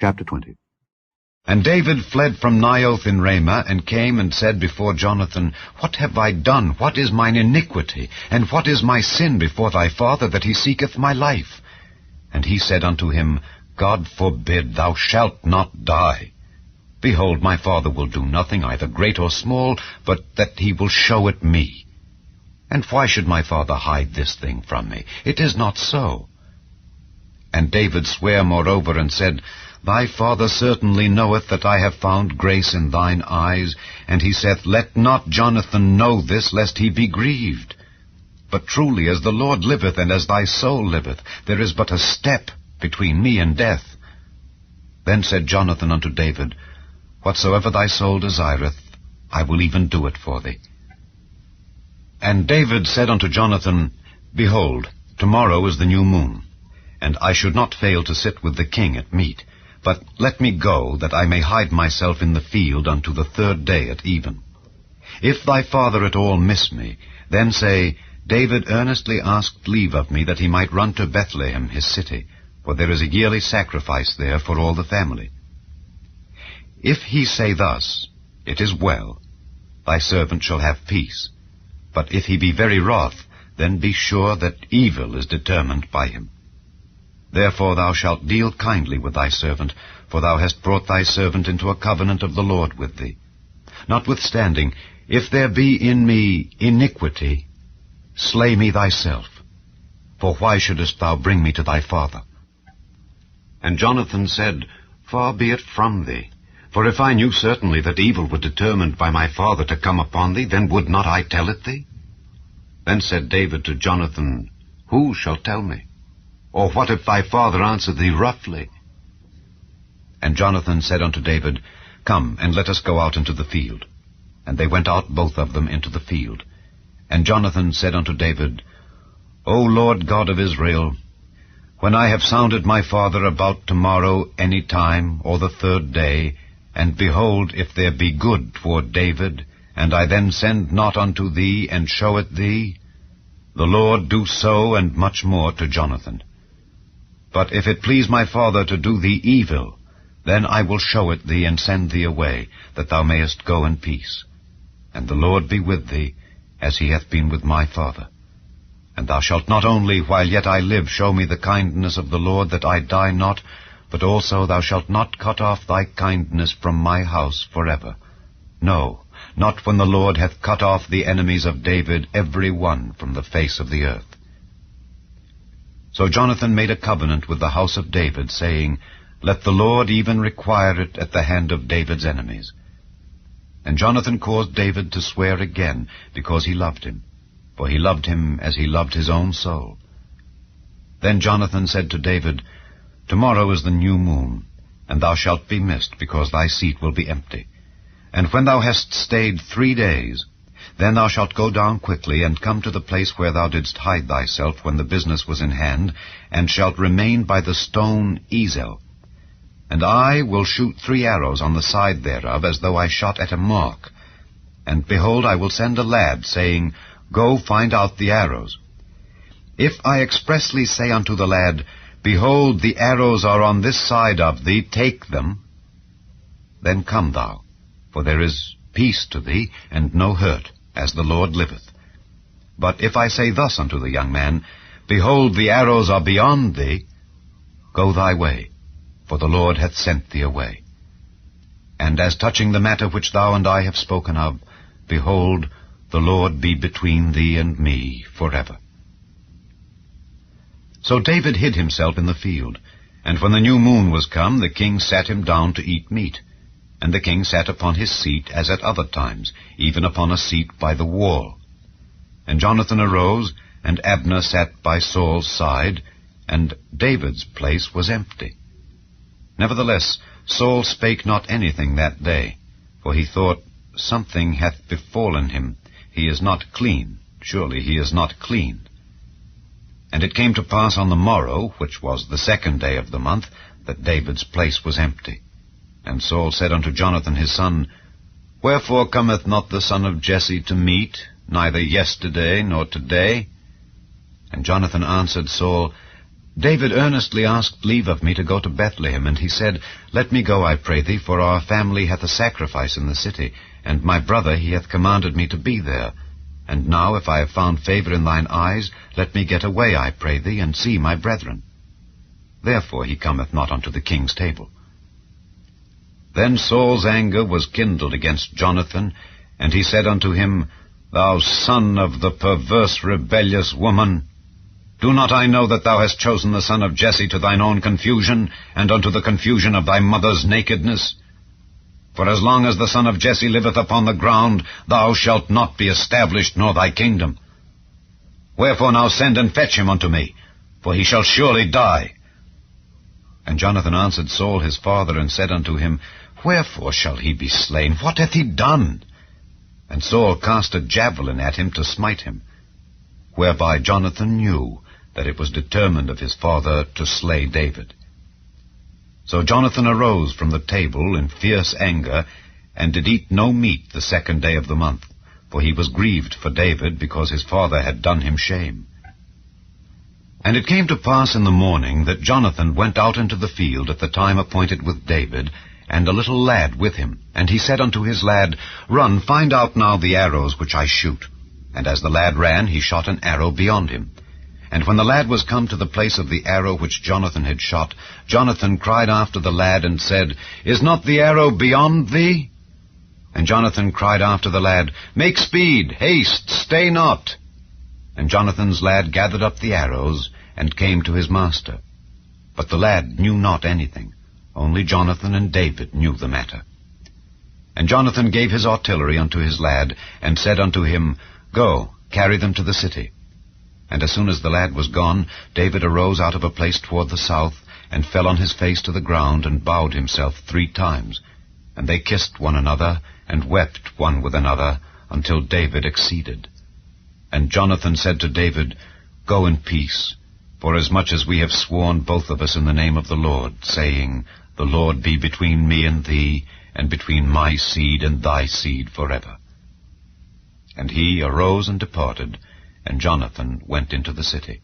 Chapter 20. And David fled from Naioth in Ramah, and came and said before Jonathan, What have I done? What is mine iniquity? And what is my sin before thy father, that he seeketh my life? And he said unto him, God forbid, thou shalt not die. Behold, my father will do nothing, either great or small, but that he will show it me. And why should my father hide this thing from me? It is not so. And David sware moreover, and said, Thy father certainly knoweth that I have found grace in thine eyes. And he saith, Let not Jonathan know this, lest he be grieved. But truly, as the Lord liveth, and as thy soul liveth, there is but a step between me and death. Then said Jonathan unto David, Whatsoever thy soul desireth, I will even do it for thee. And David said unto Jonathan, Behold, tomorrow is the new moon, and I should not fail to sit with the king at meat. But let me go, that I may hide myself in the field unto the 3rd day at even. If thy father at all miss me, then say, David earnestly asked leave of me, that he might run to Bethlehem his city, for there is a yearly sacrifice there for all the family. If he say thus, It is well, thy servant shall have peace. But if he be very wroth, then be sure that evil is determined by him. Therefore thou shalt deal kindly with thy servant, for thou hast brought thy servant into a covenant of the Lord with thee. Notwithstanding, if there be in me iniquity, slay me thyself. For why shouldest thou bring me to thy father? And Jonathan said, Far be it from thee. For if I knew certainly that evil were determined by my father to come upon thee, then would not I tell it thee? Then said David to Jonathan, Who shall tell me? Or what if thy father answer thee roughly? And Jonathan said unto David, Come, and let us go out into the field. And they went out both of them into the field. And Jonathan said unto David, O Lord God of Israel, when I have sounded my father about tomorrow any time, or the 3rd day, and behold, if there be good toward David, and I then send not unto thee, and show it thee, the Lord do so, and much more to Jonathan. But if it please my father to do thee evil, then I will show it thee, and send thee away, that thou mayest go in peace. And the Lord be with thee, as he hath been with my father. And thou shalt not only, while yet I live, show me the kindness of the Lord, that I die not, but also thou shalt not cut off thy kindness from my house forever. No, not when the Lord hath cut off the enemies of David, every one from the face of the earth. So Jonathan made a covenant with the house of David, saying, Let the Lord even require it at the hand of David's enemies. And Jonathan caused David to swear again, because he loved him, for he loved him as he loved his own soul. Then Jonathan said to David, Tomorrow is the new moon, and thou shalt be missed, because thy seat will be empty. And when thou hast stayed 3 days, then thou shalt go down quickly, and come to the place where thou didst hide thyself when the business was in hand, and shalt remain by the stone Ezel. And I will shoot 3 arrows on the side thereof, as though I shot at a mark. And behold, I will send a lad, saying, Go find out the arrows. If I expressly say unto the lad, Behold, the arrows are on this side of thee, take them, then come thou, for there is peace to thee, and no hurt, as the Lord liveth. But if I say thus unto the young man, Behold, the arrows are beyond thee, go thy way, for the Lord hath sent thee away. And as touching the matter which thou and I have spoken of, behold, the Lord be between thee and me forever. So David hid himself in the field, and when the new moon was come, the king sat him down to eat meat. And the king sat upon his seat, as at other times, even upon a seat by the wall. And Jonathan arose, and Abner sat by Saul's side, and David's place was empty. Nevertheless, Saul spake not anything that day, for he thought, Something hath befallen him, he is not clean, surely he is not clean. And it came to pass on the morrow, which was the 2nd day of the month, that David's place was empty. And Saul said unto Jonathan his son, Wherefore cometh not the son of Jesse to meat, neither yesterday nor today? And Jonathan answered Saul, David earnestly asked leave of me to go to Bethlehem, and he said, Let me go, I pray thee, for our family hath a sacrifice in the city, and my brother he hath commanded me to be there. And now, if I have found favor in thine eyes, let me get away, I pray thee, and see my brethren. Therefore he cometh not unto the king's table. Then Saul's anger was kindled against Jonathan, and he said unto him, Thou son of the perverse rebellious woman, do not I know that thou hast chosen the son of Jesse to thine own confusion, and unto the confusion of thy mother's nakedness? For as long as the son of Jesse liveth upon the ground, thou shalt not be established, nor thy kingdom. Wherefore now send and fetch him unto me, for he shall surely die. And Jonathan answered Saul his father, and said unto him, Wherefore shall he be slain? What hath he done? And Saul cast a javelin at him to smite him, whereby Jonathan knew that it was determined of his father to slay David. So Jonathan arose from the table in fierce anger, and did eat no meat the 2nd day of the month, for he was grieved for David, because his father had done him shame. And it came to pass in the morning that Jonathan went out into the field at the time appointed with David, and a little lad with him. And he said unto his lad, Run, find out now the arrows which I shoot. And as the lad ran, he shot an arrow beyond him. And when the lad was come to the place of the arrow which Jonathan had shot, Jonathan cried after the lad, and said, Is not the arrow beyond thee? And Jonathan cried after the lad, Make speed, haste, stay not. And Jonathan's lad gathered up the arrows, and came to his master. But the lad knew not anything, only Jonathan and David knew the matter. And Jonathan gave his artillery unto his lad, and said unto him, Go, carry them to the city. And as soon as the lad was gone, David arose out of a place toward the south, and fell on his face to the ground, and bowed himself 3 times. And they kissed one another, and wept one with another, until David exceeded. And Jonathan said to David, Go in peace, forasmuch as we have sworn both of us in the name of the Lord, saying, The Lord be between me and thee, and between my seed and thy seed forever. And he arose and departed, and Jonathan went into the city.